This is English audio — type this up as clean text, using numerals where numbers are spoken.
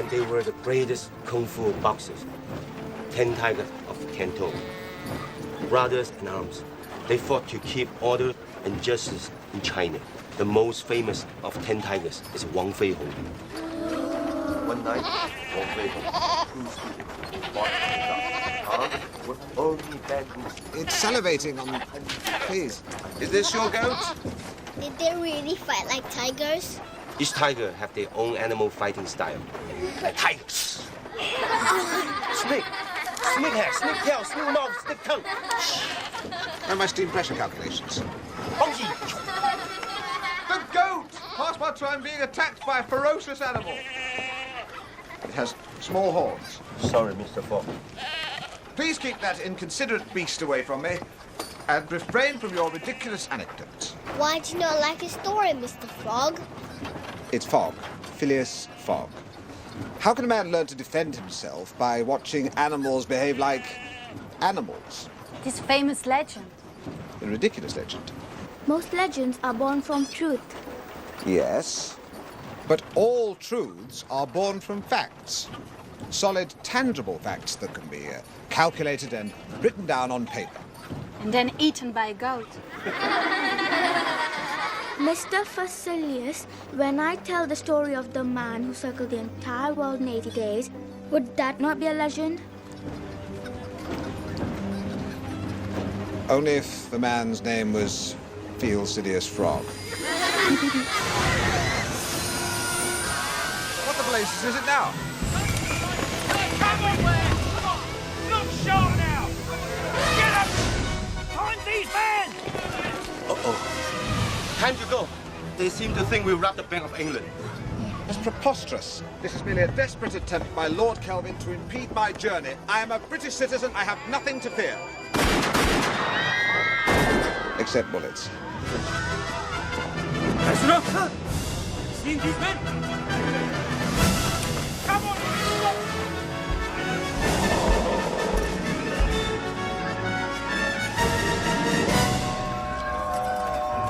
and they were the greatest kung fu boxers. 10 tigers of Canton. Brothers in arms. They fought to keep order and justice in China. The most famous of 10 tigers is Wang Feihong. One night, Wang Feihong proved to fought with only bamboos. It's salivating on... Please. Is this your goat? Did they really fight like tigers? Each tiger have their own animal fighting style. Like tigers. Snake. Snake hair, snake tail, snake mouth, snake tongue. How my steam pressure calculations? Monkey. The goat! Past my time being attacked by a ferocious animal. It has small horns. Sorry, Mr. Fogg. Please keep that inconsiderate beast away from me, and refrain from your ridiculous anecdotes. Why do you not like his story, Mr. Frog? It's Fogg. Phileas Fogg. How can a man learn to defend himself by watching animals behave like animals? This famous legend. A ridiculous legend. Most legends are born from truth. Yes, but all truths are born from facts. Solid, tangible facts that can be calculated and written down on paper. And then eaten by a goat. Mr. Facilius, when I tell the story of the man who circled the entire world in 80 days, would that not be a legend? Only if the man's name was Phileas Frog. What the blazes is it now? Come on, man! Come on! Look sharp now! Get up! Find these men! Uh-oh. Time to go. They seem to think we robbed the Bank of England. It's preposterous. This is merely a desperate attempt by Lord Kelvin to impede my journey. I am a British citizen. I have nothing to fear. Except bullets. Listen up! Seen these men?